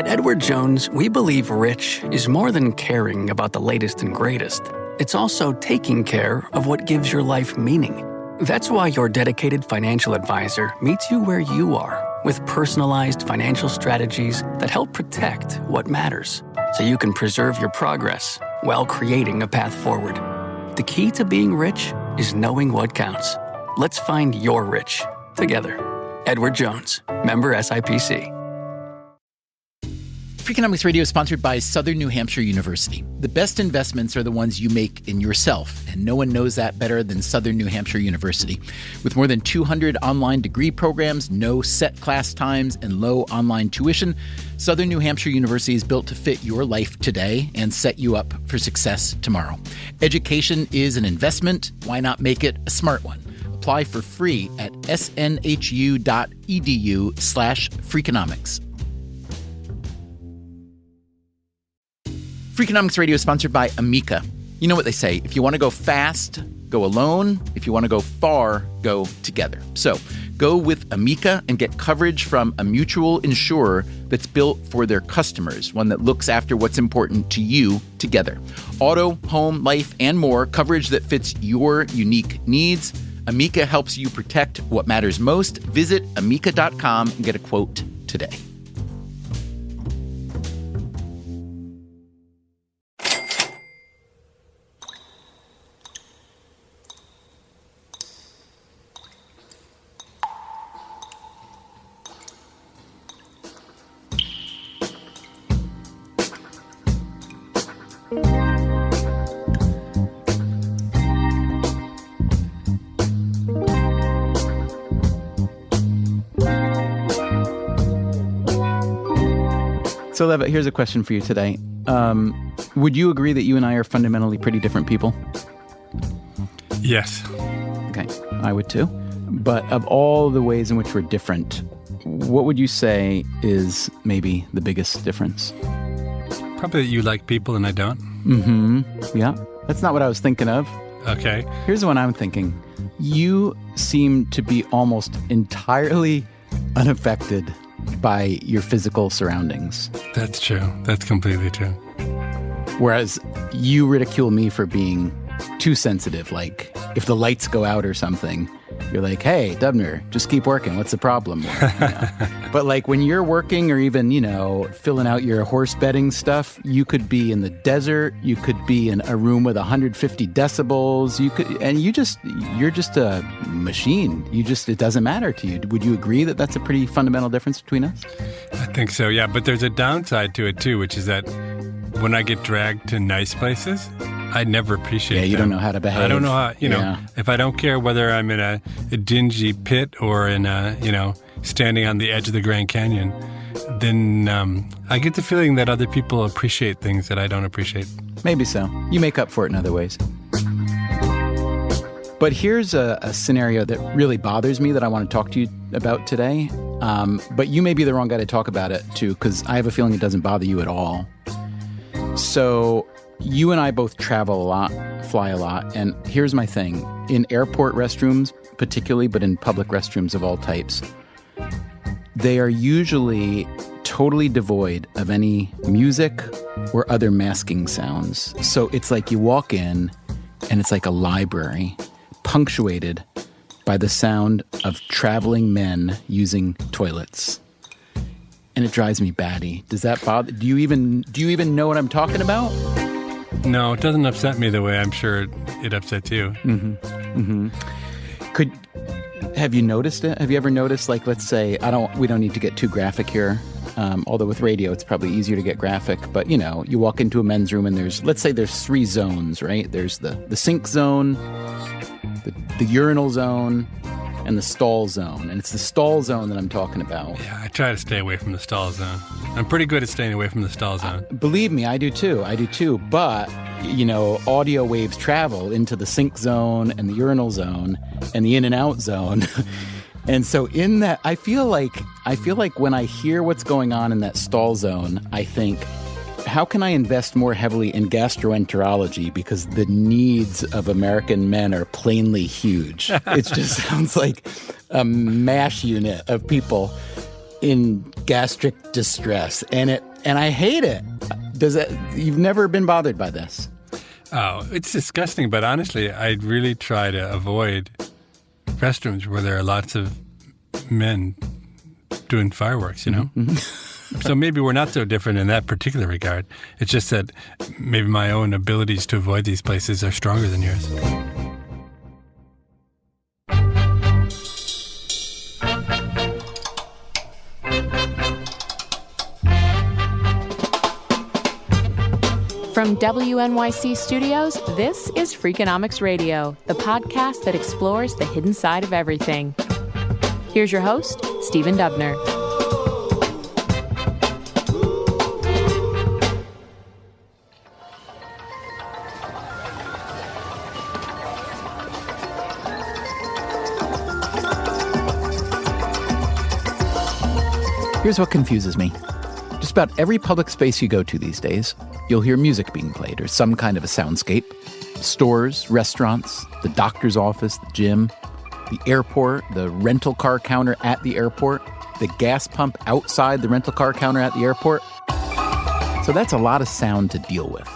At Edward Jones, we believe rich is more than caring about the latest and greatest. It's also taking care of what gives your life meaning. That's why your dedicated financial advisor meets you where you are with personalized financial strategies that help protect what matters so you can preserve your progress while creating a path forward. The key to being rich is knowing what counts. Let's find your rich together. Edward Jones, member SIPC. Freakonomics Radio is sponsored by Southern New Hampshire University. The best investments are the ones you make in yourself, and no one knows that better than Southern New Hampshire University. With more than 200 online degree programs, no set class times, and low online tuition, Southern New Hampshire University is built to fit your life today and set you up for success tomorrow. Education is an investment. Why not make it a smart one? Apply for free at snhu.edu/Freakonomics. Freakonomics Radio is sponsored by Amica. You know what they say, if you want to go fast, go alone. If you want to go far, go together. So go with Amica and get coverage from a mutual insurer that's built for their customers, one that looks after what's important to you together. Auto, home, life, and more, coverage that fits your unique needs. Amica helps you protect what matters most. Visit amica.com and get a quote today. So, Levitt, here's a question for you today. Would you agree that you and I are fundamentally pretty different people? Yes. Okay, I would too. But of all the ways in which we're different, what would you say is maybe the biggest difference? Probably that you like people and I don't. Mm-hmm. Yeah. That's not what I was thinking of. Okay. Here's what I'm thinking. You seem to be almost entirely unaffected by your physical surroundings. That's true. That's completely true. Whereas you ridicule me for being too sensitive. Like, if the lights go out or something, you're like, hey, Dubner, just keep working. What's the problem? But like when you're working or even, filling out your horse bedding stuff, you could be in the desert. You could be in a room with 150 decibels. You're just a machine. It doesn't matter to you. Would you agree that that's a pretty fundamental difference between us? I think so, yeah. But there's a downside to it too, which is that when I get dragged to nice places, I never appreciate Yeah, you them. don't know how to behave. I don't know how, if I don't care whether I'm in a dingy pit or in standing on the edge of the Grand Canyon, then I get the feeling that other people appreciate things that I don't appreciate. Maybe so. You make up for it in other ways. But here's a scenario that really bothers me that I want to talk to you about today. But you may be the wrong guy to talk about it too, because I have a feeling it doesn't bother you at all. So you and I both travel a lot, fly a lot, and here's my thing. In airport restrooms, particularly, but in public restrooms of all types, they are usually totally devoid of any music or other masking sounds. So it's like you walk in, and it's like a library, punctuated by the sound of traveling men using toilets. And it drives me batty. Does that bother? Do you even know what I'm talking about? No, it doesn't upset me the way I'm sure it upsets you. Mm-hmm. Mm-hmm. Have you noticed it? Have you ever noticed, like, let's say, we don't need to get too graphic here. Although with radio, it's probably easier to get graphic. But, you walk into a men's room and let's say there's 3 zones, right? There's the sink zone, the urinal zone, and the stall zone. And it's the stall zone that I'm talking about. Yeah, I try to stay away from the stall zone. I'm pretty good at staying away from the stall zone. Believe me, I do too. But, audio waves travel into the sink zone and the urinal zone and the in and out zone. And so in that, I feel like when I hear what's going on in that stall zone, I think, how can I invest more heavily in gastroenterology? Because the needs of American men are plainly huge. It just sounds like a MASH unit of people in gastric distress. And and I hate it. You've never been bothered by this? Oh, it's disgusting, but honestly, I really try to avoid restrooms where there are lots of men doing fireworks, you know? Mm-hmm. So maybe we're not so different in that particular regard. It's just that maybe my own abilities to avoid these places are stronger than yours. From WNYC Studios, this is Freakonomics Radio, the podcast that explores the hidden side of everything. Here's your host, Stephen Dubner. Here's what confuses me. Just about every public space you go to these days, you'll hear music being played or some kind of a soundscape. Stores, restaurants, the doctor's office, the gym, the airport, the rental car counter at the airport, the gas pump outside the rental car counter at the airport. So that's a lot of sound to deal with.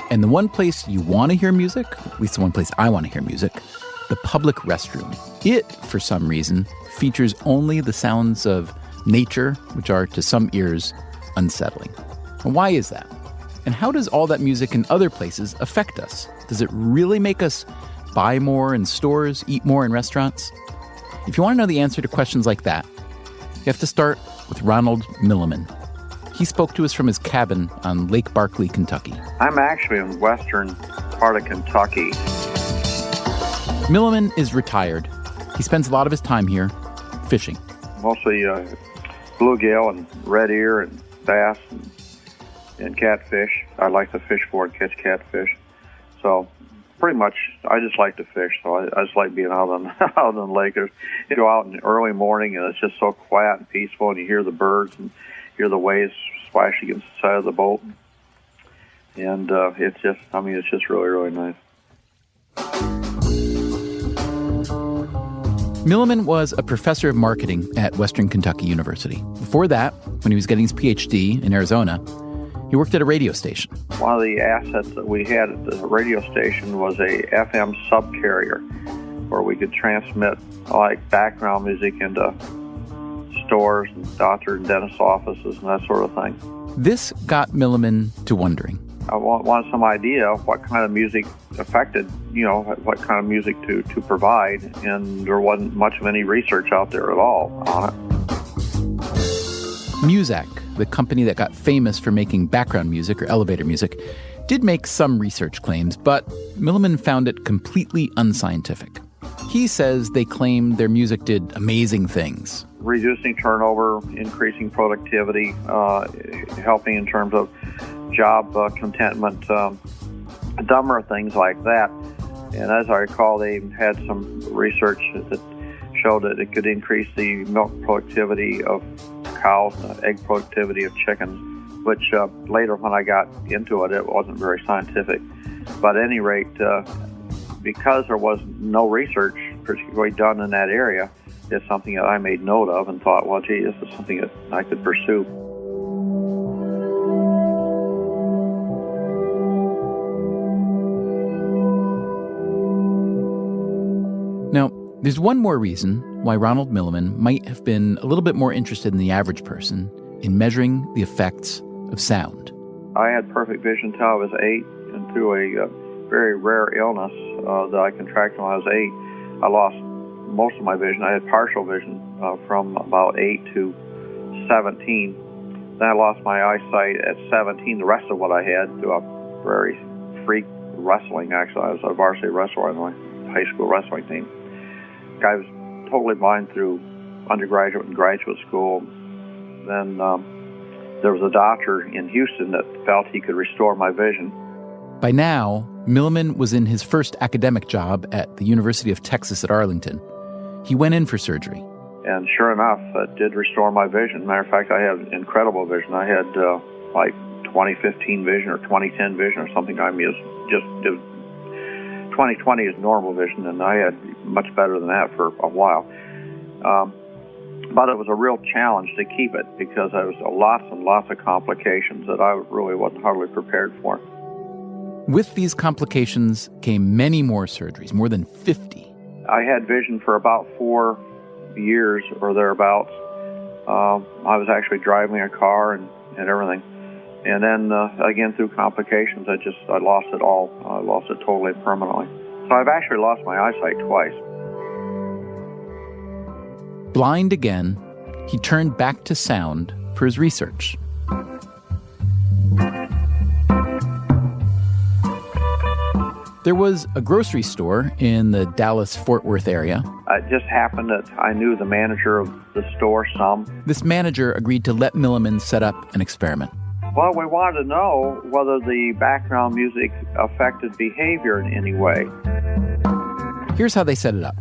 And the one place you want to hear music, at least the one place I want to hear music, the public restroom. It, for some reason, features only the sounds of nature, which are, to some ears, unsettling. And why is that? And how does all that music in other places affect us? Does it really make us buy more in stores, eat more in restaurants? If you want to know the answer to questions like that, you have to start with Ronald Milliman. He spoke to us from his cabin on Lake Barkley, Kentucky. I'm actually in western part of Kentucky. Milliman is retired. He spends a lot of his time here fishing. Mostly bluegill and red ear and bass and catfish. I like to fish for and catch catfish. So pretty much I just like to fish. So I just like being out on the lake. You go out in the early morning and it's just so quiet and peaceful, and you hear the birds and hear the waves splash against the side of the boat. And it's just really, really nice. Milliman was a professor of marketing at Western Kentucky University. Before that, when he was getting his PhD in Arizona, he worked at a radio station. One of the assets that we had at the radio station was a FM subcarrier where we could transmit like background music into stores and doctor and dentist offices and that sort of thing. This got Milliman to wondering. I wanted some idea of what kind of music affected, what kind of music to provide, and there wasn't much of any research out there at all on it. Muzak, the company that got famous for making background music or elevator music, did make some research claims, but Milliman found it completely unscientific. He says they claimed their music did amazing things. Reducing turnover, increasing productivity, helping in terms of job contentment, dumber things like that. And as I recall, they had some research that showed that it could increase the milk productivity of cows, egg productivity of chickens, which later when I got into it, it wasn't very scientific. But at any rate, because there was no research particularly done in that area, it's something that I made note of and thought, well, gee, this is something that I could pursue. Now, there's one more reason why Ronald Milliman might have been a little bit more interested than the average person in measuring the effects of sound. I had perfect vision until I was 8, and through a very rare illness that I contracted when I was 8, I lost most of my vision. I had partial vision from about 8 to 17. Then I lost my eyesight at 17, the rest of what I had, through a very freak wrestling. Actually, I was a varsity wrestler on my high school wrestling team. I was totally blind through undergraduate and graduate school. Then there was a doctor in Houston that felt he could restore my vision. By now, Milliman was in his first academic job at the University of Texas at Arlington. He went in for surgery. And sure enough, it did restore my vision. Matter of fact, I had incredible vision. I had like 2015 vision or 2010 vision or something. 2020 is normal vision, and I had much better than that for a while. But it was a real challenge to keep it because there was lots and lots of complications that I really wasn't hardly prepared for. With these complications came many more surgeries, more than 50. I had vision for about 4 years or thereabouts. I was actually driving a car and everything. And then, again, through complications, I lost it all. I lost it totally permanently. So I've actually lost my eyesight twice. Blind again, he turned back to sound for his research. There was a grocery store in the Dallas-Fort Worth area. It just happened that I knew the manager of the store some. This manager agreed to let Milliman set up an experiment. Well, we wanted to know whether the background music affected behavior in any way. Here's how they set it up.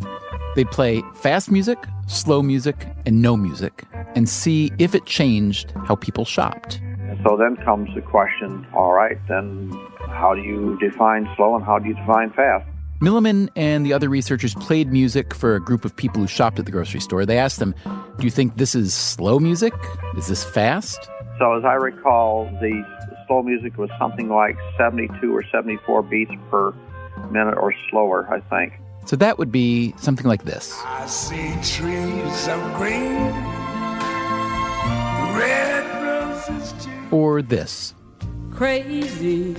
They'd play fast music, slow music, and no music, and see if it changed how people shopped. And so then comes the question, all right, then how do you define slow and how do you define fast? Milliman and the other researchers played music for a group of people who shopped at the grocery store. They asked them, do you think this is slow music? Is this fast? So as I recall, the slow music was something like 72 or 74 beats per minute or slower, I think. So that would be something like this. I see trees of green, red roses too. Or this. Crazy,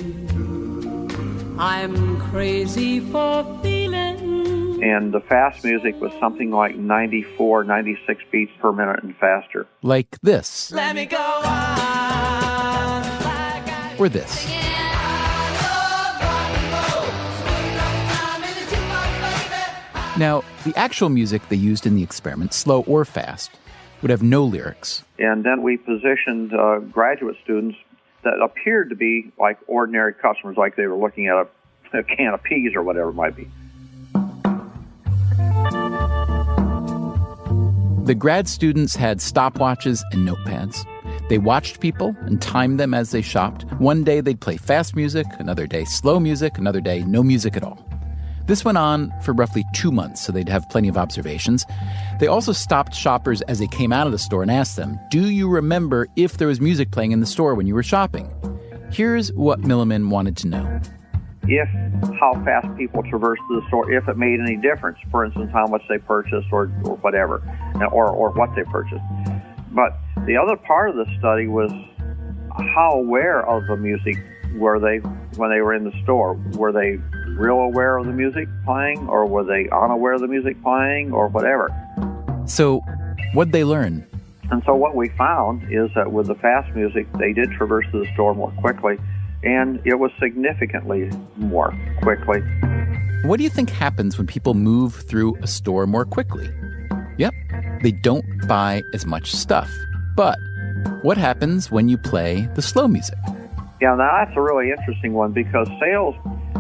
I'm crazy for feeling. And the fast music was something like 94, 96 beats per minute and faster. Like this. Let me go on like Or this. Now, the actual music they used in the experiment, slow or fast, would have no lyrics. And then we positioned graduate students that appeared to be like ordinary customers, like they were looking at a can of peas or whatever it might be. The grad students had stopwatches and notepads. They watched people and timed them as they shopped. One day they'd play fast music, another day slow music, another day no music at all. This went on for roughly 2 months, so they'd have plenty of observations. They also stopped shoppers as they came out of the store and asked them, do you remember if there was music playing in the store when you were shopping? Here's what Milliman wanted to know. If how fast people traversed the store, if it made any difference, for instance, how much they purchased or whatever, or what they purchased. But the other part of the study was how aware of the music were they when they were in the store. Were they real aware of the music playing, or were they unaware of the music playing, or whatever? So what'd they learn? And so what we found is that with the fast music, they did traverse the store more quickly, and it was significantly more quickly. What do you think happens when people move through a store more quickly? Yep, they don't buy as much stuff. But what happens when you play the slow music? Yeah, now that's a really interesting one because sales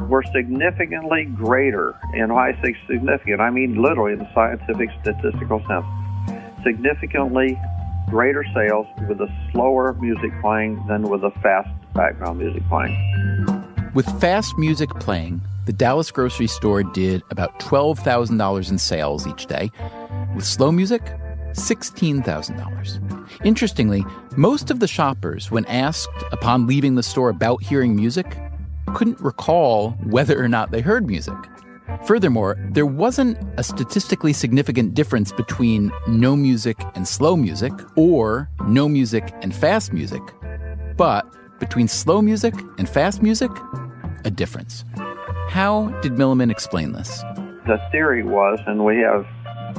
were significantly greater. And when I say significant, I mean literally in the scientific statistical sense. Significantly greater sales with the slower music playing than with the fast background music playing. With fast music playing, the Dallas grocery store did about $12,000 in sales each day. With slow music, $16,000. Interestingly, most of the shoppers, when asked upon leaving the store about hearing music, couldn't recall whether or not they heard music. Furthermore, there wasn't a statistically significant difference between no music and slow music, or no music and fast music. But between slow music and fast music, a difference. How did Milliman explain this? The theory was, and we have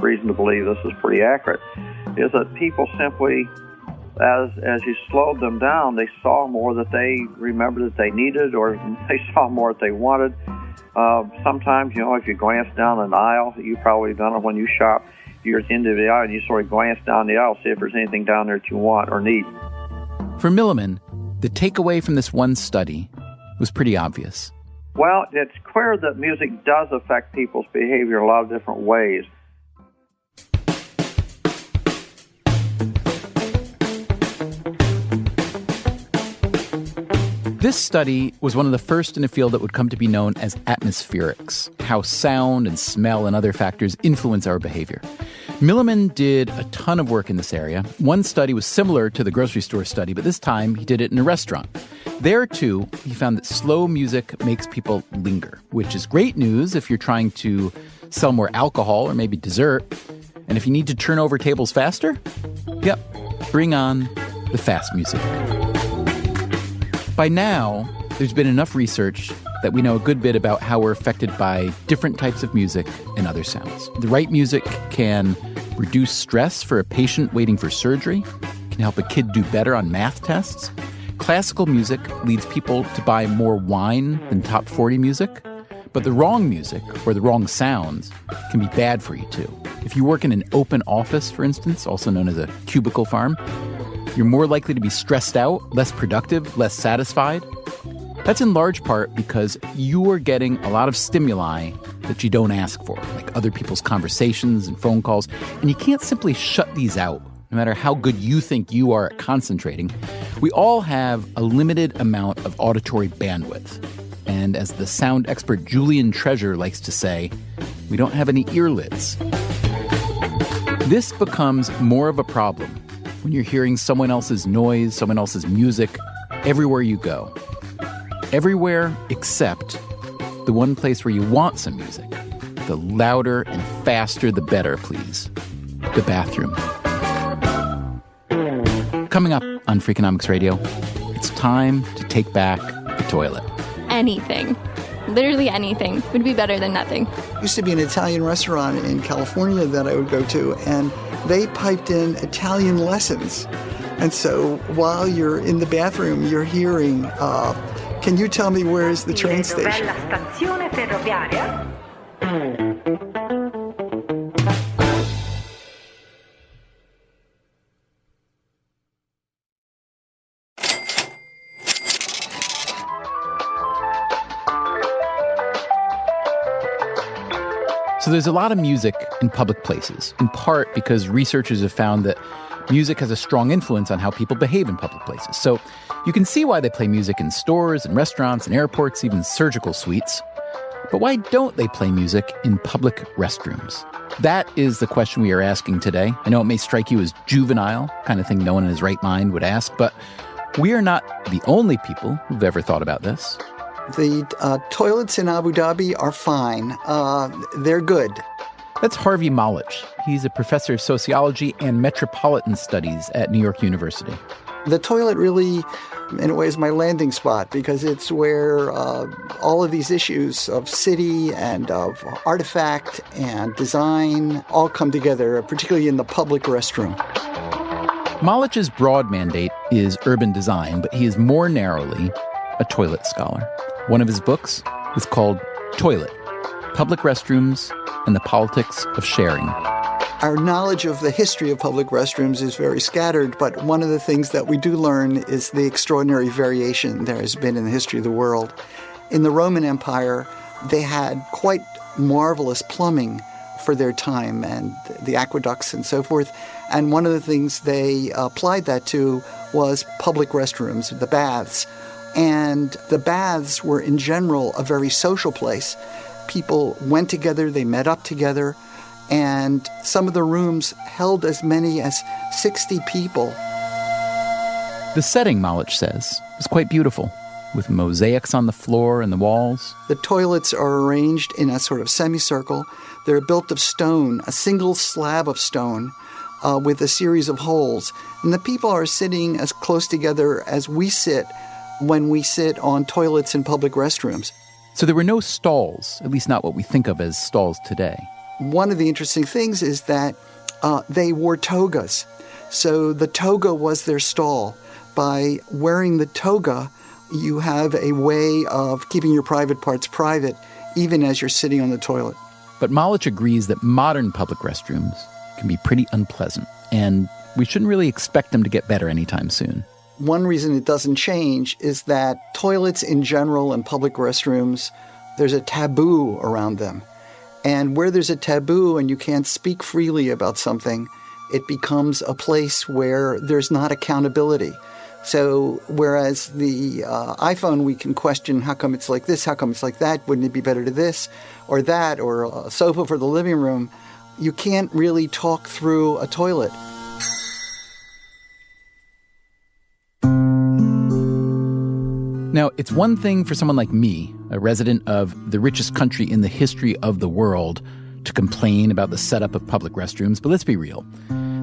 reason to believe this is pretty accurate, is that people simply, as you slowed them down, they saw more that they remembered that they needed, or they saw more that they wanted. Sometimes, if you glance down an aisle, you've probably done it when you shop, you're at the end of the aisle and you sort of glance down the aisle, see if there's anything down there that you want or need. For Milliman, the takeaway from this one study was pretty obvious. Well, it's clear that music does affect people's behavior in a lot of different ways. This study was one of the first in a field that would come to be known as atmospherics, how sound and smell and other factors influence our behavior. Milliman did a ton of work in this area. One study was similar to the grocery store study, but this time he did it in a restaurant. There, too, he found that slow music makes people linger, which is great news if you're trying to sell more alcohol or maybe dessert. And if you need to turn over tables faster, yep, bring on the fast music. By now, there's been enough research that we know a good bit about how we're affected by different types of music and other sounds. The right music can reduce stress for a patient waiting for surgery, can help a kid do better on math tests. Classical music leads people to buy more wine than top 40 music. But the wrong music, or the wrong sounds, can be bad for you too. If you work in an open office, for instance, also known as a cubicle farm, you're more likely to be stressed out, less productive, less satisfied. That's in large part because you are getting a lot of stimuli that you don't ask for, like other people's conversations and phone calls, and you can't simply shut these out, no matter how good you think you are at concentrating. We all have a limited amount of auditory bandwidth. And as the sound expert Julian Treasure likes to say, we don't have any earlids. This becomes more of a problem when you're hearing someone else's noise, someone else's music, everywhere you go. Everywhere except the one place where you want some music. The louder and faster the better, please. The bathroom. Coming up on Freakonomics Radio, it's time to take back the toilet. Anything. Literally anything would be better than nothing. Used to be an Italian restaurant in California that I would go to, and they piped in Italian lessons. And so while you're in the bathroom, you're hearing, can you tell me where is the train station? So there's a lot of music in public places, in part because researchers have found that music has a strong influence on how people behave in public places. So you can see why they play music in stores and restaurants and airports, even surgical suites. But why don't they play music in public restrooms? That is the question we are asking today. I know it may strike you as juvenile, kind of thing no one in his right mind would ask, but we are not the only people who've ever thought about this. The toilets in Abu Dhabi are fine. They're good. That's Harvey Malich. He's a professor of sociology and metropolitan studies at New York University. The toilet really, in a way, is my landing spot because it's where all of these issues of city and of artifact and design all come together, particularly in the public restroom. Malich's broad mandate is urban design, but he is more narrowly a toilet scholar. One of his books is called Toilet: Public Restrooms and the Politics of Sharing. Our knowledge of the history of public restrooms is very scattered, but one of the things that we do learn is the extraordinary variation there has been in the history of the world. In the Roman Empire, they had quite marvelous plumbing for their time and the aqueducts and so forth. And one of the things they applied that to was public restrooms, the baths. And the baths were, in general, a very social place. People went together, they met up together, and some of the rooms held as many as 60 people. The setting, Malich says, was quite beautiful, with mosaics on the floor and the walls. The toilets are arranged in a sort of semicircle. They're built of stone, a single slab of stone, with a series of holes. And the people are sitting as close together as we sit when we sit on toilets in public restrooms. So there were no stalls, at least not what we think of as stalls today. One of the interesting things is that they wore togas. So the toga was their stall. By wearing the toga, you have a way of keeping your private parts private, even as you're sitting on the toilet. But Malich agrees that modern public restrooms can be pretty unpleasant, and we shouldn't really expect them to get better anytime soon. One reason it doesn't change is that toilets in general and public restrooms, there's a taboo around them. And where there's a taboo and you can't speak freely about something, it becomes a place where there's not accountability. So whereas the iPhone, we can question, how come it's like this? How come it's like that? Wouldn't it be better to this or that? Or a sofa for the living room? you can't really talk through a toilet. Now, it's one thing for someone like me, a resident of the richest country in the history of the world, to complain about the setup of public restrooms, but let's be real.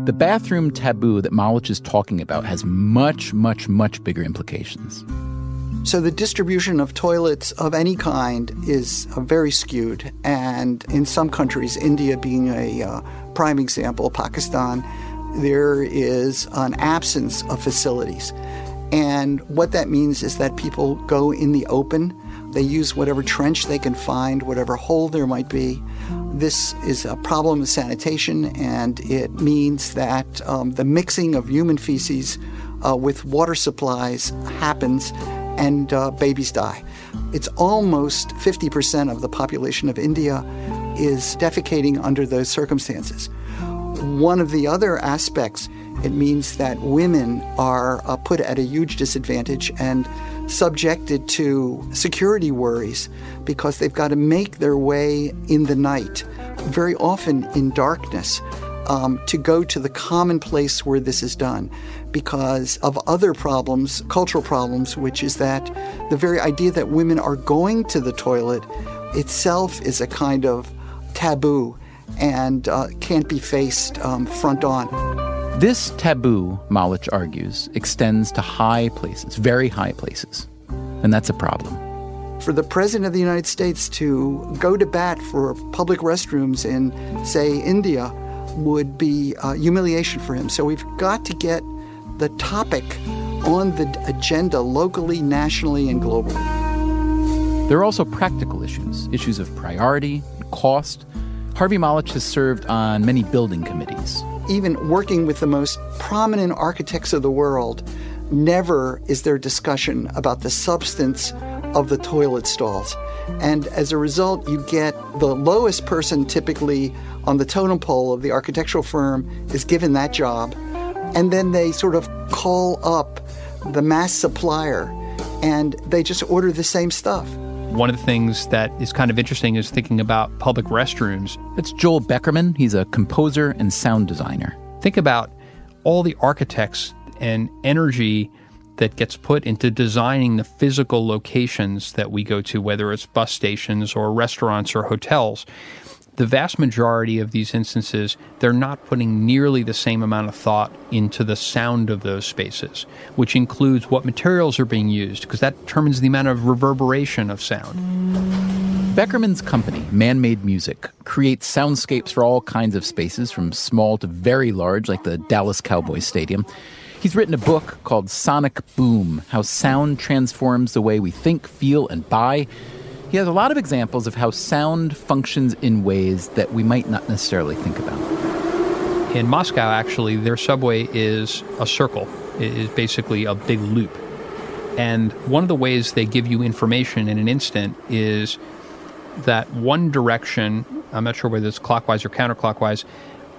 The bathroom taboo that Malich is talking about has much, much, much bigger implications. So the distribution of toilets of any kind is very skewed. And in some countries, India being a prime example, Pakistan, there is an absence of facilities. And what that means is that people go in the open. They use whatever trench they can find, whatever hole there might be. This is a problem of sanitation, and it means that the mixing of human feces with water supplies happens, and babies die. It's almost 50% of the population of India is defecating under those circumstances. One of the other aspects, it means that women are put at a huge disadvantage and subjected to security worries because they've got to make their way in the night, very often in darkness, to go to the common place where this is done because of other problems, cultural problems, which is that the very idea that women are going to the toilet itself is a kind of taboo and can't be faced front on. This taboo, Malich argues, extends to high places, very high places, and that's a problem. For the President of the United States to go to bat for public restrooms in, say, India would be humiliation for him. So we've got to get the topic on the agenda locally, nationally, and globally. There are also practical issues of priority, cost. Harvey Malich has served on many building committees. Even working with the most prominent architects of the world, never is there discussion about the substance of the toilet stalls. And as a result, you get the lowest person typically on the totem pole of the architectural firm is given that job. And then they sort of call up the mass supplier and they just order the same stuff. One of the things that is kind of interesting is thinking about public restrooms. It's Joel Beckerman. He's a composer and sound designer. Think about all the architects and energy that gets put into designing the physical locations that we go to, whether it's bus stations or restaurants or hotels. The vast majority of these instances, they're not putting nearly the same amount of thought into the sound of those spaces, which includes what materials are being used, because that determines the amount of reverberation of sound. Beckerman's company, Man-Made Music, creates soundscapes for all kinds of spaces, from small to very large, like the Dallas Cowboys Stadium. He's written a book called Sonic Boom, How Sound Transforms the Way We Think, Feel, and Buy. He has a lot of examples of how sound functions in ways that we might not necessarily think about. In Moscow, actually, their subway is a circle. It is basically a big loop. And one of the ways they give you information in an instant is that one direction, I'm not sure whether it's clockwise or counterclockwise,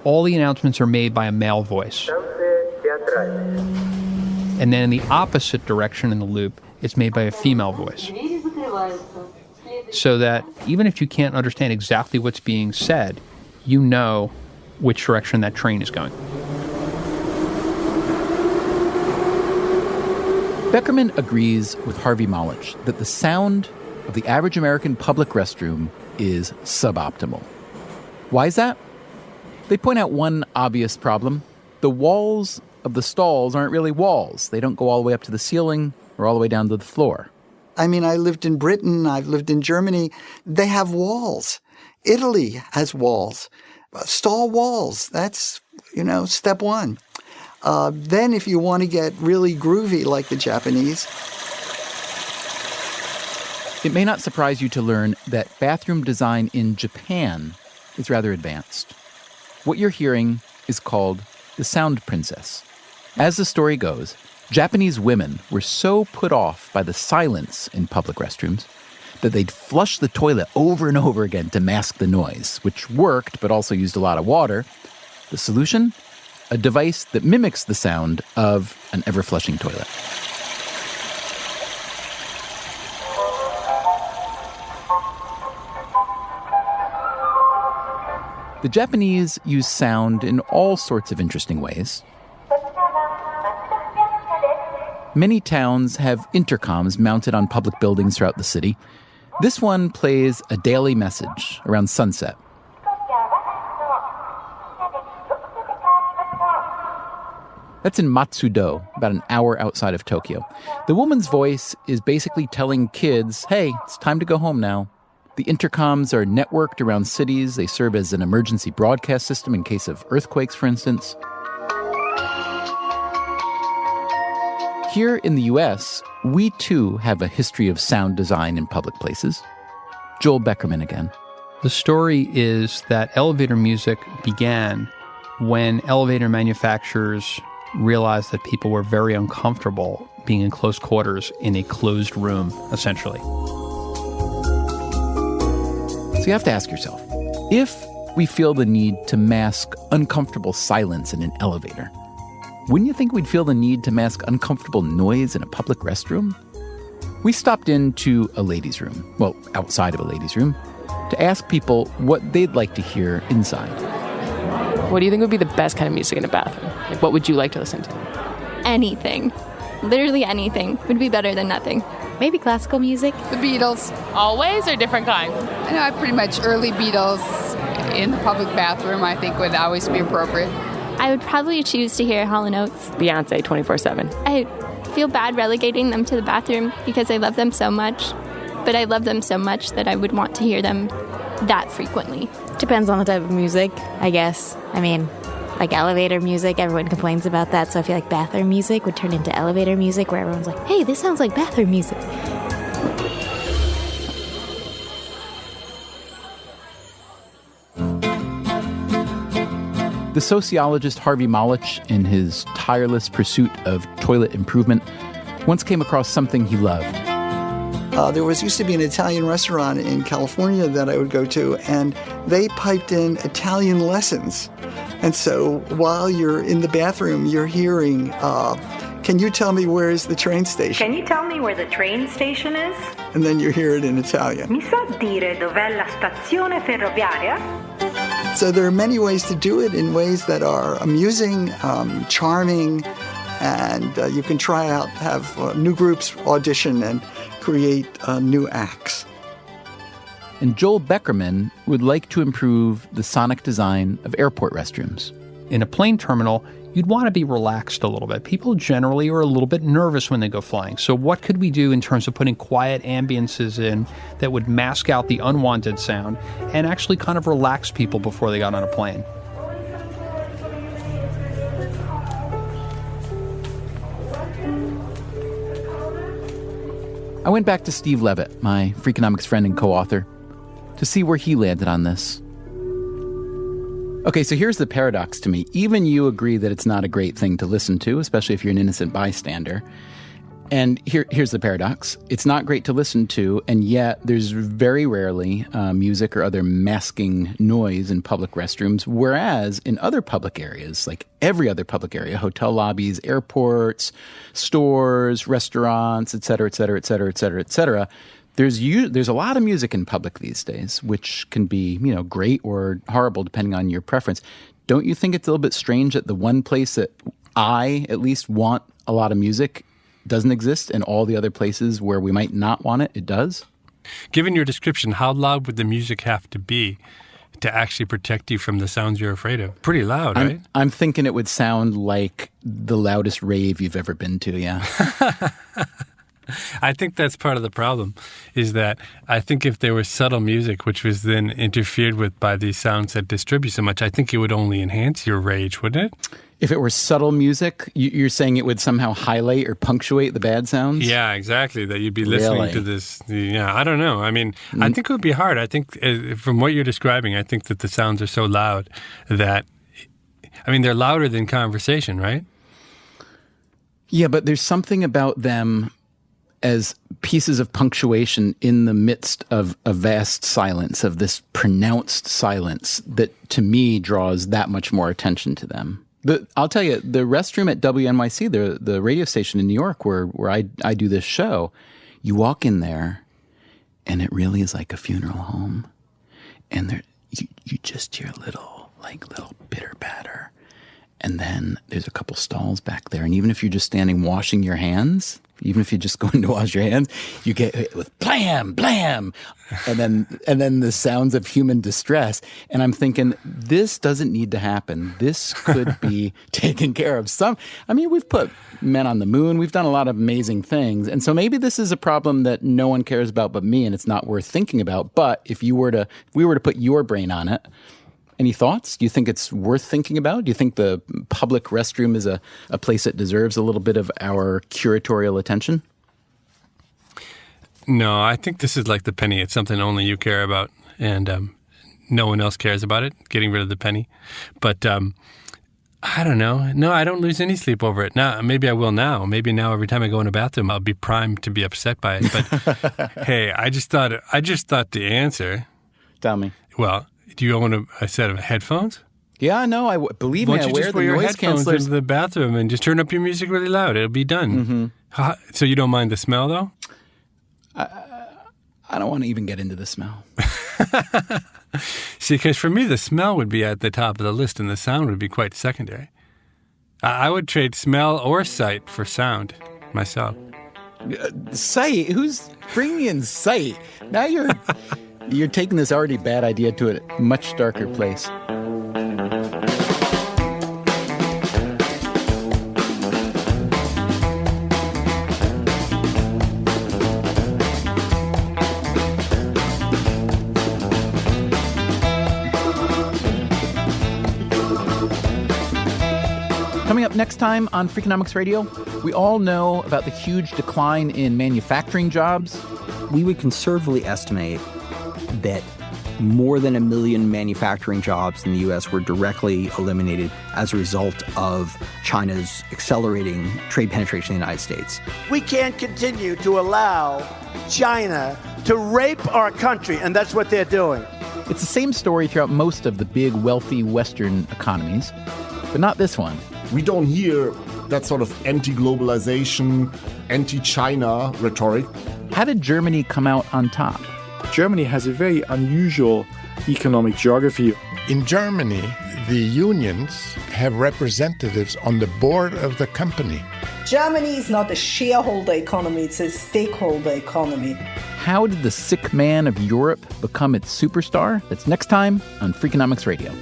all the announcements are made by a male voice. And then in the opposite direction in the loop, it's made by a female voice. So that even if you can't understand exactly what's being said, you know which direction that train is going. Beckerman agrees with Harvey Malich that the sound of the average American public restroom is suboptimal. Why is that? They point out one obvious problem. The walls of the stalls aren't really walls. They don't go all the way up to the ceiling or all the way down to the floor. I mean, I lived in Britain, I've lived in Germany. They have walls. Italy has walls. Stall walls, that's, step one. Then if you want to get really groovy like the Japanese. It may not surprise you to learn that bathroom design in Japan is rather advanced. What you're hearing is called the Sound Princess. As the story goes, Japanese women were so put off by the silence in public restrooms that they'd flush the toilet over and over again to mask the noise, which worked but also used a lot of water. The solution? A device that mimics the sound of an ever-flushing toilet. The Japanese use sound in all sorts of interesting ways. Many towns have intercoms mounted on public buildings throughout the city. This one plays a daily message around sunset. That's in Matsudo, about an hour outside of Tokyo. The woman's voice is basically telling kids, hey, it's time to go home now. The intercoms are networked around cities. They serve as an emergency broadcast system in case of earthquakes, for instance. Here in the U.S., we too have a history of sound design in public places. Joel Beckerman again. The story is that elevator music began when elevator manufacturers realized that people were very uncomfortable being in close quarters in a closed room, essentially. So you have to ask yourself, if we feel the need to mask uncomfortable silence in an elevator, wouldn't you think we'd feel the need to mask uncomfortable noise in a public restroom? We stopped into a ladies' room, well, outside of a ladies' room, to ask people what they'd like to hear inside. What do you think would be the best kind of music in a bathroom? Like, what would you like to listen to? Anything. Literally anything would be better than nothing. Maybe classical music. The Beatles. Always or different kind? I know pretty much early Beatles in the public bathroom I think would always be appropriate. I would probably choose to hear Hall & Oates. Beyonce 24/7. I feel bad relegating them to the bathroom because I love them so much. But I love them so much that I would want to hear them that frequently. Depends on the type of music, I guess. I mean, like elevator music, everyone complains about that. So I feel like bathroom music would turn into elevator music where everyone's like, hey, this sounds like bathroom music. The sociologist Harvey Malich, in his tireless pursuit of toilet improvement, once came across something he loved. There used to be an Italian restaurant in California that I would go to, and they piped in Italian lessons. And so while you're in the bathroom, you're hearing, can you tell me where is the train station? Can you tell me where the train station is? And then you hear it in Italian. Mi sa dire dov'è la stazione ferroviaria? So there are many ways to do it, in ways that are amusing, charming, and you can try out, have new groups audition and create new acts. And Joel Beckerman would like to improve the sonic design of airport restrooms. In a plane terminal, you'd want to be relaxed a little bit. People generally are a little bit nervous when they go flying. So what could we do in terms of putting quiet ambiences in that would mask out the unwanted sound and actually kind of relax people before they got on a plane? I went back to Steve Levitt, my Freakonomics friend and co-author, to see where he landed on this. Okay, so here's the paradox to me. Even you agree that it's not a great thing to listen to, especially if you're an innocent bystander. And here's the paradox. It's not great to listen to, and yet there's very rarely music or other masking noise in public restrooms, whereas in other public areas, like every other public area, hotel lobbies, airports, stores, restaurants, et cetera, et cetera, et cetera, et cetera, et cetera, there's a lot of music in public these days, which can be, great or horrible depending on your preference. Don't you think it's a little bit strange that the one place that I at least want a lot of music doesn't exist, and all the other places where we might not want it, it does? Given your description, how loud would the music have to be to actually protect you from the sounds you're afraid of? Pretty loud, right? I'm thinking it would sound like the loudest rave you've ever been to, yeah. I think that's part of the problem, is that I think if there was subtle music, which was then interfered with by these sounds that distribute so much, I think it would only enhance your rage, wouldn't it? If it were subtle music, you're saying it would somehow highlight or punctuate the bad sounds? Yeah, exactly, that you'd be listening to this. Yeah, I don't know. I mean, I think it would be hard. I think from what you're describing, I think that the sounds are so loud that, they're louder than conversation, right? Yeah, but there's something about them as pieces of punctuation in the midst of a vast silence, of this pronounced silence, that to me draws that much more attention to them. I'll tell you, the restroom at WNYC, the radio station in New York where I do this show, you walk in there and it really is like a funeral home. And you just hear little pitter patter. And then there's a couple stalls back there. And even if you're just standing washing your hands, even if you're just going to wash your hands, you get hit with blam, blam. And then the sounds of human distress. And I'm thinking, this doesn't need to happen. This could be taken care of. We've put men on the moon. We've done a lot of amazing things. And so maybe this is a problem that no one cares about but me, and it's not worth thinking about. But if we were to put your brain on it, any thoughts? Do you think it's worth thinking about? Do you think the public restroom is a place that deserves a little bit of our curatorial attention? No, I think this is like the penny. It's something only you care about, and no one else cares about it, getting rid of the penny. But I don't know. No, I don't lose any sleep over it. Now, maybe I will now. Maybe now every time I go in a bathroom, I'll be primed to be upset by it. But hey, I just thought the answer. Tell me. Well, do you own a set of headphones? Yeah, no, believe me, I wear the your noise headphones cancelers into the bathroom and just turn up your music really loud. It'll be done. Mm-hmm. So you don't mind the smell, though? I don't want to even get into the smell. See, because for me, the smell would be at the top of the list and the sound would be quite secondary. I would trade smell or sight for sound myself. Sight? Who's bringing in sight? Now you're taking this already bad idea to a much darker place. Coming up next time on Freakonomics Radio, we all know about the huge decline in manufacturing jobs. We would conservatively estimate that more than 1 million manufacturing jobs in the U.S. were directly eliminated as a result of China's accelerating trade penetration in the United States. We can't continue to allow China to rape our country, and that's what they're doing. It's the same story throughout most of the big, wealthy Western economies, but not this one. We don't hear that sort of anti-globalization, anti-China rhetoric. How did Germany come out on top? Germany has a very unusual economic geography. In Germany, the unions have representatives on the board of the company. Germany is not a shareholder economy, it's a stakeholder economy. How did the sick man of Europe become its superstar? That's next time on Freakonomics Radio.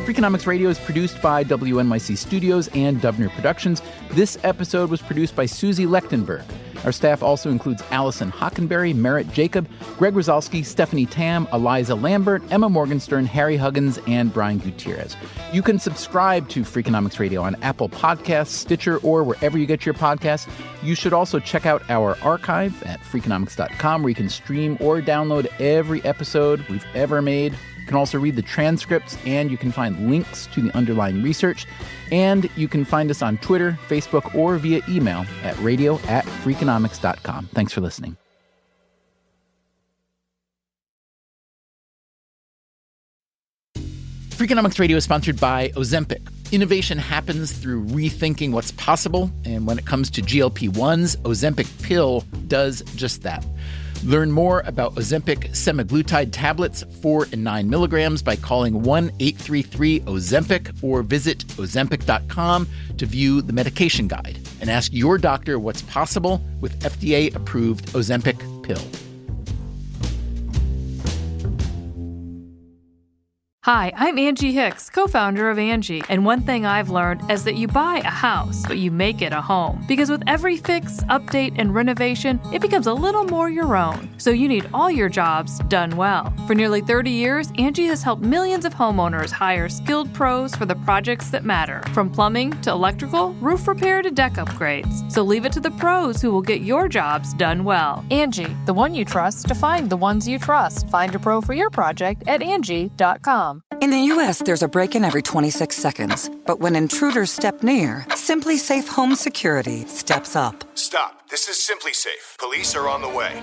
Freakonomics Radio is produced by WNYC Studios and Dubner Productions. This episode was produced by Susie Lechtenberg. Our staff also includes Allison Hockenberry, Merritt Jacob, Greg Rosalski, Stephanie Tam, Eliza Lambert, Emma Morgenstern, Harry Huggins, and Brian Gutierrez. You can subscribe to Freakonomics Radio on Apple Podcasts, Stitcher, or wherever you get your podcasts. You should also check out our archive at Freakonomics.com, where you can stream or download every episode we've ever made. You can also read the transcripts, and you can find links to the underlying research. And you can find us on Twitter, Facebook, or via email at radio@freakonomics.com. Thanks for listening. Freakonomics Radio is sponsored by Ozempic. Innovation happens through rethinking what's possible, and when it comes to GLP-1s, Ozempic pill does just that. Learn more about Ozempic semaglutide tablets, 4 and 9 milligrams, by calling 1-833-OZEMPIC or visit Ozempic.com to view the medication guide and ask your doctor what's possible with FDA-approved Ozempic pill. Hi, I'm Angie Hicks, co-founder of Angie, and one thing I've learned is that you buy a house, but you make it a home. Because with every fix, update, and renovation, it becomes a little more your own. So you need all your jobs done well. For nearly 30 years, Angie has helped millions of homeowners hire skilled pros for the projects that matter, from plumbing to electrical, roof repair to deck upgrades. So leave it to the pros who will get your jobs done well. Angie, the one you trust to find the ones you trust. Find a pro for your project at Angie.com. In the U.S., there's a break-in every 26 seconds. But when intruders step near, Simply Safe Home Security steps up. Stop. This is Simply Safe. Police are on the way.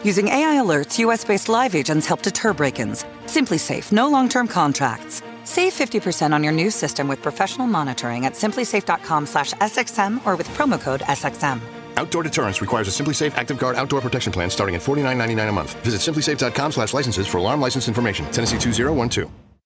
Using AI alerts, U.S.-based live agents help deter break-ins. Simply Safe, no long-term contracts. Save 50% on your new system with professional monitoring at simplysafe.com/SXM or with promo code SXM. Outdoor deterrence requires a Simply Safe Active Guard outdoor protection plan starting at $49.99 a month. Visit simplysafe.com/licenses for alarm license information. Tennessee 2012.